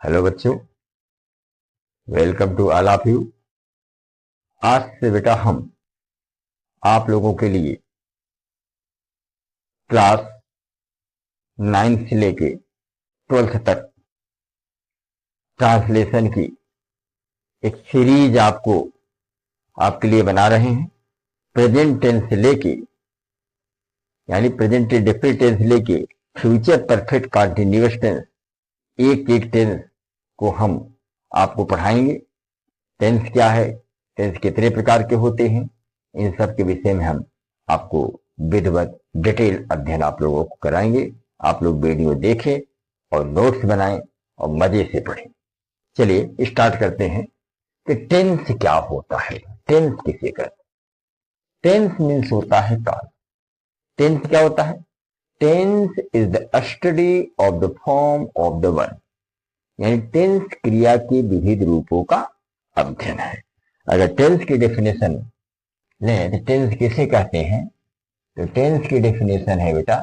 Hello बच्चों, welcome to all of you. आज से बेटा हम आप लोगों के लिए क्लास 9 से लेके 12th तक ट्रांसलेशन की एक सीरीज आपके लिए बना रहे हैं। प्रेजेंट टेंस से लेके यानी प्रेजेंट इंडेफिनिट टेंस लेके फ्यूचर परफेक्ट कंटीन्यूअस टेंस, एक एक टेंस को हम आपको पढ़ाएंगे। टेंस क्या है, टेंस कितने प्रकार के होते हैं, इन सब के विषय में हम आपको विधिवत डिटेल अध्ययन आप लोगों को कराएंगे। आप लोग वीडियो देखें और नोट्स बनाएं और मजे से पढ़ें। चलिए स्टार्ट करते हैं कि टेंस क्या होता है। टेंस किसे कहते हैं? टेंस मीन्स होता है काल। टेंस क्या होता है? Tense is the study of the form of the verb, यानी टेंस क्रिया के विविध रूपों का अध्ययन है। अगर टेंस की डेफिनेशन लें तो टेंस किसे कहते हैं? तो टेंस की डेफिनेशन है बेटा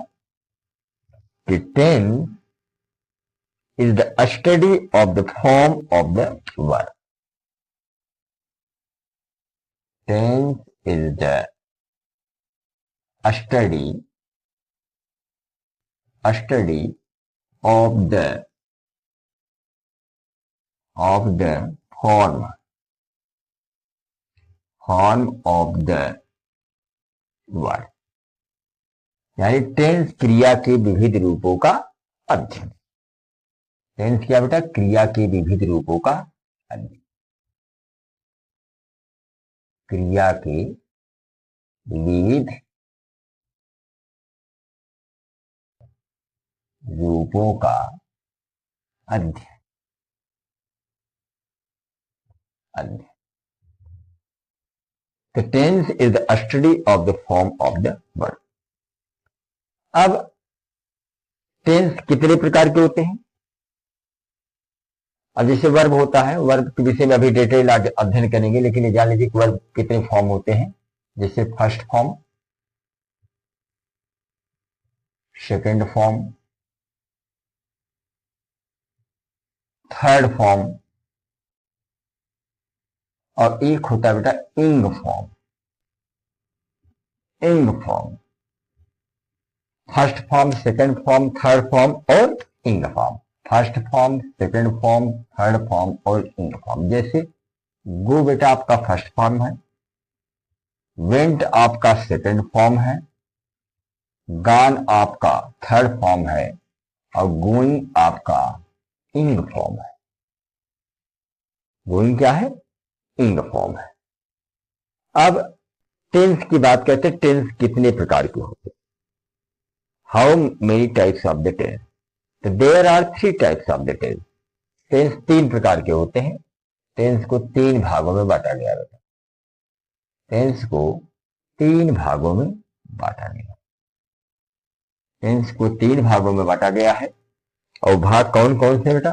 कि tense is the study of the form of the verb. Tense is the study of the form of the verb, यानी टेंस क्रिया के विविध रूपों का अध्ययन। टेंस क्या बेटा? क्रिया के विविध रूपों का अध्ययन। क्रिया के विविध रूपों का अध्ययन। The tense is the study of the form of the verb. अब टेंस कितने प्रकार के होते हैं? अब जैसे वर्ब होता है, वर्ब के विषय में अभी डिटेल अध्ययन करेंगे, लेकिन ये जान लीजिए कि वर्ब कितने फॉर्म होते हैं। जैसे first form, second form, third form और एक होता है बेटा इंग फॉर्म। इंग form, first form, second form, third form और इंग form. First form, second form, third form और इंग फॉर्म। जैसे गो बेटा आपका फर्स्ट फॉर्म है, वेंट आपका सेकंड फॉर्म है, गान आपका थर्ड फॉर्म है और गोइंग आपका इंग फॉर्म है। गोइंग क्या है? इंग फॉर्म है। अब टेंस की बात करते हैं। टेंस कितने प्रकार के होते हैं? How many types of the tense? तो there are 3 types of the tense. Tense 3 प्रकार के होते हैं। टेंस को 3 भागों में बांटा गया है। टेंस को 3 भागों में बांटा गया। टेंस को 3 भागों में बांटा गया है। और भाग कौन कौन से बेटा?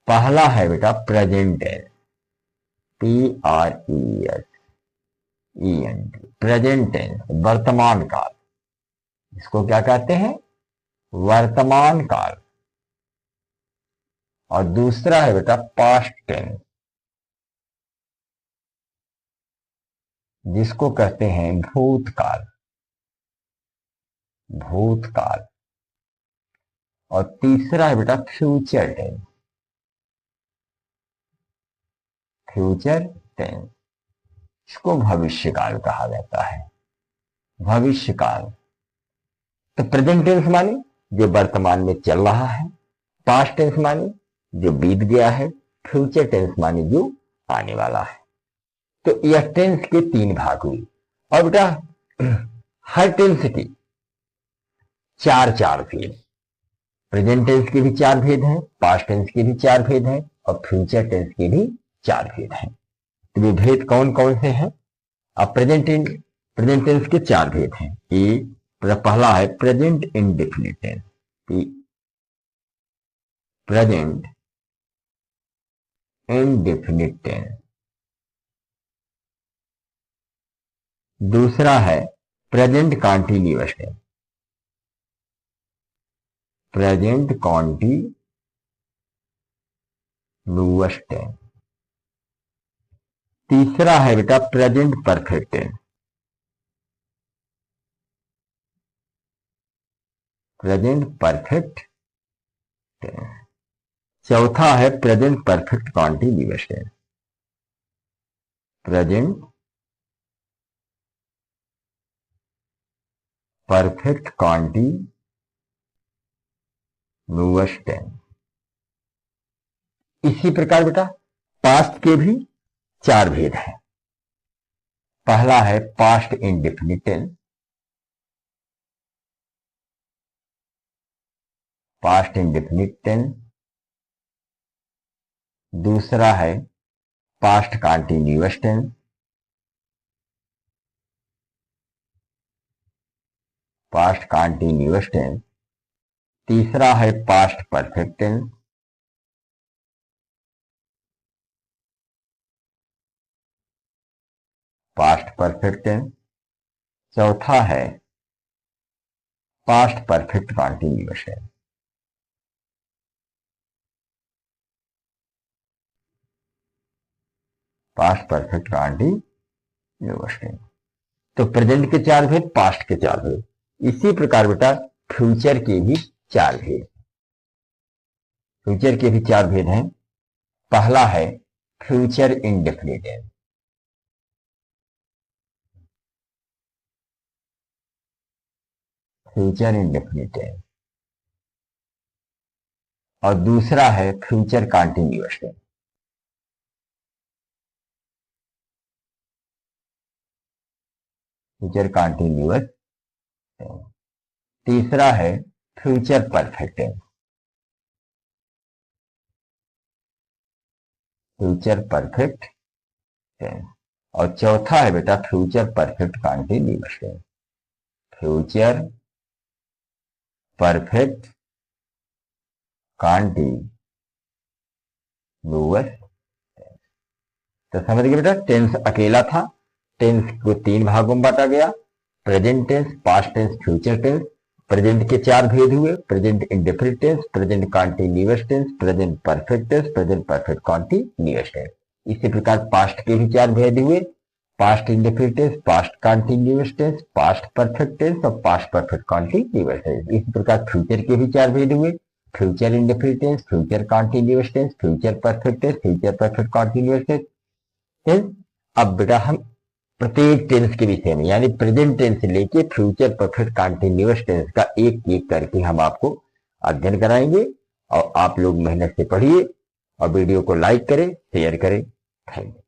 पहला है बेटा present tense, PRESENT, present tense, वर्तमान काल। इसको क्या कहते हैं? वर्तमान काल। और दूसरा है बेटा पास्ट टेंस, जिसको कहते हैं भूतकाल। भूतकाल। और तीसरा है बेटा फ्यूचर टेंस। फ्यूचर टेंस, इसको भविष्यकाल कहा जाता है। भविष्यकाल। तो प्रेजेंट टेंस माने जो वर्तमान में चल रहा है, पास्ट टेंस माने जो बीत गया है, फ्यूचर टेंस माने जो आने वाला है। तो यह टेंस के 3 भाग हुए। और बेटा हर टेंस की 4 भेद। प्रेजेंट टेंस के भी 4 भेद हैं, पास्ट टेंस के भी 4 भेद हैं और फ्यूचर टेंस के भी 4 भेद हैं। तो ये भेद कौन कौन से हैं? अब प्रेजेंट टेंस के 4 भेद हैं। ये पहला है present indefinite tense, present indefinite tense. दूसरा है present continuous tense, present continuous नूवस टेंस। तीसरा है बेटा present perfect tense. Present perfect tense. चौथा है present perfect continuous tense. Present perfect continuous tense. इसी प्रकार बेटा पास्ट के भी चार भेद हैं। पहला है past indefinite tense. Past indefinite tense. दूसरा है past continuous tense. Past continuous tense. तीसरा है past perfect tense. Past perfect tense. चौथा है past perfect continuous tense. Past perfect continuous tense. तो प्रेजेंट के चार भेद, पास्ट के चार भेद। इसी प्रकार बेटा फ्यूचर के भी चार भेद। फ्यूचर के भी चार भेद हैं। पहला है future indefinite tense. Future indefinite tense. और दूसरा है future continuous tense. Future continuous tense. तीसरा है future perfect tense. Future perfect tense. और चौथा है बेटा future perfect continuous tense. Future perfect continuous tense. तो समझ गए बेटा टेंस अकेला था। टेंस को तीन भागों में बांटा गया, present tense, past tense, future tense. Present के चार भेद हुए, present indefinite tense, present continuous tense, present perfect tense, present perfect continuous tense. इसी प्रकार पास्ट के भी चार भेद हुए, past indefinite tense, past continuous tense, past perfect tense और पास्ट परफेक्ट कॉन्टिन्यूअस टेंस। इसी प्रकार फ्यूचर के भी चार भेद हुए, future indefinite tense, future continuous tense, future perfect tense, future perfect continuous tense. अब बेटा हम प्रत्येक टेंस के विषय में यानी प्रेजेंट टेंस से लेके फ्यूचर परफेक्ट कॉन्टिन्यूअस टेंस का एक एक करके हम आपको अध्ययन कराएंगे। और आप लोग मेहनत से पढ़िए और वीडियो को लाइक करें, शेयर करें। Thank you.